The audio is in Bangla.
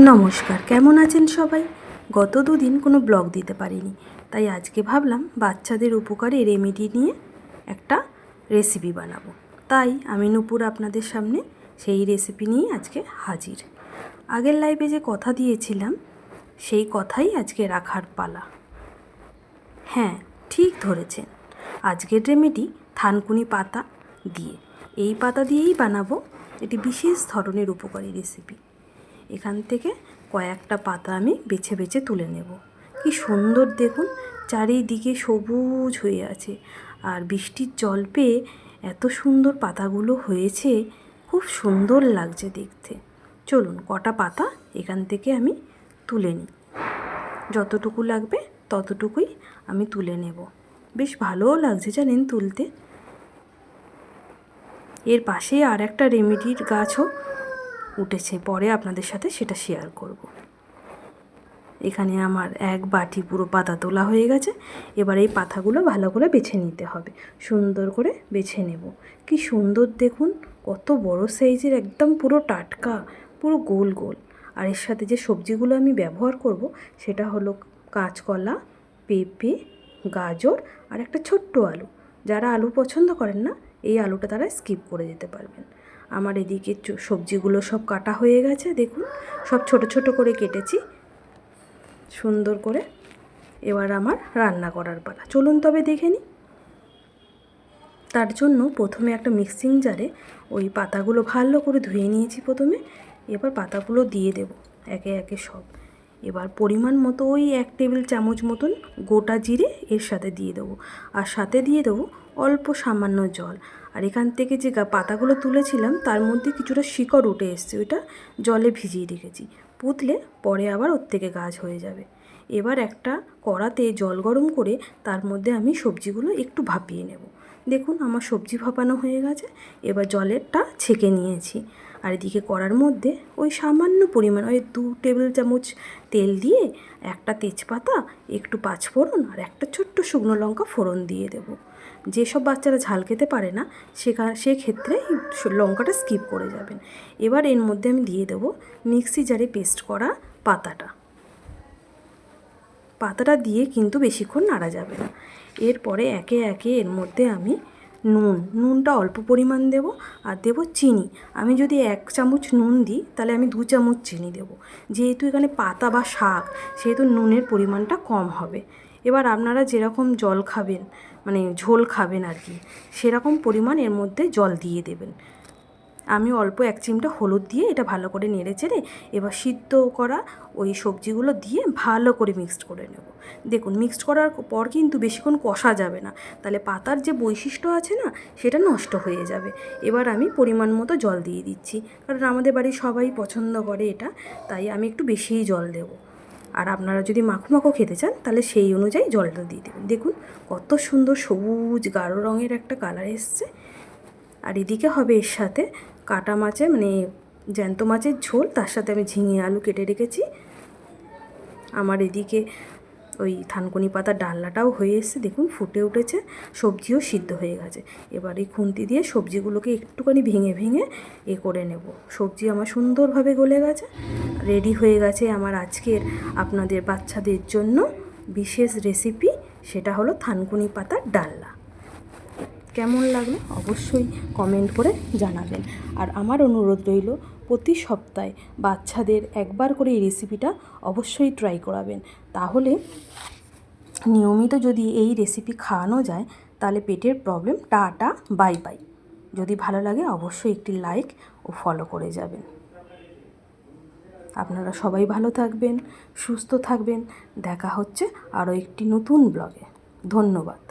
নমস্কার, কেমন আছেন সবাই? গত দুদিন কোনো ব্লগ দিতে পারিনি, তাই আজকে ভাবলাম বাচ্চাদের উপকারে রেমেডি নিয়ে একটা রেসিপি বানাবো। তাই আমি নূপুর আপনাদের সামনে সেই রেসিপি নিয়ে আজকে হাজির। আগের লাইভে যে কথা দিয়েছিলাম সেই কথাই আজকে রাখার পালা। হ্যাঁ, ঠিক ধরেছেন, আজকের রেমেডি থানকুনি পাতা দিয়ে। এই পাতা দিয়েই বানাবো এটি বিশেষ ধরনের উপকারী রেসিপি। এখান থেকে কয়েকটা পাতা আমি বেছে বেছে তুলে নেব। কি সুন্দর দেখুন, চারিদিকে সবুজ হয়ে আছে, আর বৃষ্টির জল পেয়ে এত সুন্দর পাতাগুলো হয়েছে, খুব সুন্দর লাগছে দেখতে। চলুন কটা পাতা এখান থেকে আমি তুলে নিই। যতটুকু লাগবে ততটুকুই আমি তুলে নেব। বেশ ভালোও লাগছে জানেন তুলতে। এর পাশে আর একটা রেমেডির গাছও উঠেছে, পরে আপনাদের সাথে সেটা শেয়ার করব। এখানে আমার এক বাটি পুরো পাতা তোলা হয়ে গেছে। এবার এই পাতাগুলো ভালো করে বেছে নিতে হবে, সুন্দর করে বেছে নেব। কি সুন্দর দেখুন, কত বড় সাইজের, একদম পুরো টাটকা, পুরো গোল গোল। আর এর সাথে যে সবজিগুলো আমি ব্যবহার করব সেটা হলো কাঁচকলা, পেঁপে, গাজর আর একটা ছোট্ট আলু। যারা আলু পছন্দ করেন না, এই আলুটা তারা স্কিপ করে যেতে পারবেন। আমার এদিকে সবজিগুলো সব কাটা হয়ে গেছে, দেখুন সব ছোট ছোট করে কেটেছি সুন্দর করে। এবার আমার রান্না করার পালা, চলুন তবে দেখে নিই। তার জন্য প্রথমে একটা মিক্সিং জারে ওই পাতাগুলো ভালো করে ধুয়ে নিয়েছি প্রথমে। এবার পাতাগুলো দিয়ে দেব একে একে সব। এবার পরিমাণ মতো ওই 1 টেবিল চামচ মতন গোটা জিরে এর সাথে দিয়ে দেবো, আর সাথে দিয়ে দেবো অল্প সামান্য জল। আর এখান থেকে যে পাতাগুলো তুলেছিলাম তার মধ্যে কিছুটা শিকড় উঠে এসছে, ওইটা জলে ভিজিয়ে রেখেছি। পুঁতলে পরে আবার ওর থেকে গাছ হয়ে যাবে। এবার একটা কড়াতে জল গরম করে তার মধ্যে আমি সবজিগুলো একটু ভাপিয়ে নেব। দেখুন আমার সবজি ভাপানো হয়ে গেছে। এবার জলেরটা ছেঁকে নিয়েছি। আর এদিকে কড়ার মধ্যে ওই সামান্য পরিমাণ ওই 2 টেবিল চামচ তেল দিয়ে একটা তেজপাতা, একটু পাঁচফোড়ন আর একটা ছোট্ট শুকনো লঙ্কা ফোড়ন দিয়ে দেব। যেসব বাচ্চারা ঝাল খেতে পারে না সেক্ষেত্রে লঙ্কাটা স্কিপ করে যাবেন। এবার এর মধ্যে আমি দিয়ে দেবো মিক্সি জারে পেস্ট করা পাতাটা দিয়ে কিন্তু বেশিক্ষণ নাড়া যাবে না। এরপরে একে একে এর মধ্যে আমি নুনটা অল্প পরিমাণ দেব, আর দেব চিনি। আমি যদি 1 চামচ নুন দিই তাহলে আমি 2 চামচ চিনি দেব। যেহেতু এখানে পাতা বা শাক, সেহেতু নুনের পরিমাণটা কম হবে। এবার আপনারা যেরকম জল খাবেন, মানে ঝোল খাবেন আর কি, সেরকম পরিমাণ এর মধ্যে জল দিয়ে দেবেন। আমি অল্প 1 চিমটা হলুদ দিয়ে এটা ভালো করে নেড়ে চেড়ে এবার সিদ্ধ করা ওই সবজিগুলো দিয়ে ভালো করে মিক্সড করে নেব। দেখুন মিক্সড করার পর কিন্তু বেশিক্ষণ কষা যাবে না, তাহলে পাতার যে বৈশিষ্ট্য আছে না সেটা নষ্ট হয়ে যাবে। এবার আমি পরিমাণ মতো জল দিয়ে দিচ্ছি, কারণ আমাদের বাড়ির সবাই পছন্দ করে এটা, তাই আমি একটু বেশিই জল দেব। আর আপনারা যদি মাখো মাখো খেতে চান তাহলে সেই অনুযায়ী জলটা দিয়ে দেবেন। দেখুন কত সুন্দর সবুজ গাঢ় রঙের একটা কালার এসছে। আর এদিকে হবে এর সাথে কাটা মাছের, মানে জ্যান্ত মাছের ঝোল, তার সাথে আমি ঝিঙে আলু কেটে রেখেছি। আমার এদিকে ওই থানকুনি পাতার ডালনাটাও হয়ে এসছে, দেখুন ফুটে উঠেছে, সবজিও সিদ্ধ হয়ে গেছে। এবার এই খুন্তি দিয়ে সবজিগুলোকে একটুখানি ভেঙে ভেঙে করে নেব। সবজি আমার সুন্দরভাবে গলে গেছে, রেডি হয়ে গেছে আমার আজকের আপনাদের বাচ্চাদের জন্য বিশেষ রেসিপি, সেটা হলো থানকুনি পাতার ডালনা। কেমন লাগলো অবশ্যই কমেন্ট করে জানাবেন। আর আমার অনুরোধ রইল, প্রতি সপ্তাহে বাচ্চাদের একবার করে এই রেসিপিটা অবশ্যই ট্রাই করাবেন। তাহলে নিয়মিত যদি এই রেসিপি খাওয়ানো যায় তাহলে পেটের প্রবলেম টাটা বাই বাই। যদি ভালো লাগে অবশ্যই একটি লাইক ও ফলো করে যাবেন। আপনারা সবাই ভালো থাকবেন, সুস্থ থাকবেন। দেখা হচ্ছে আরও একটি নতুন ব্লগে। ধন্যবাদ।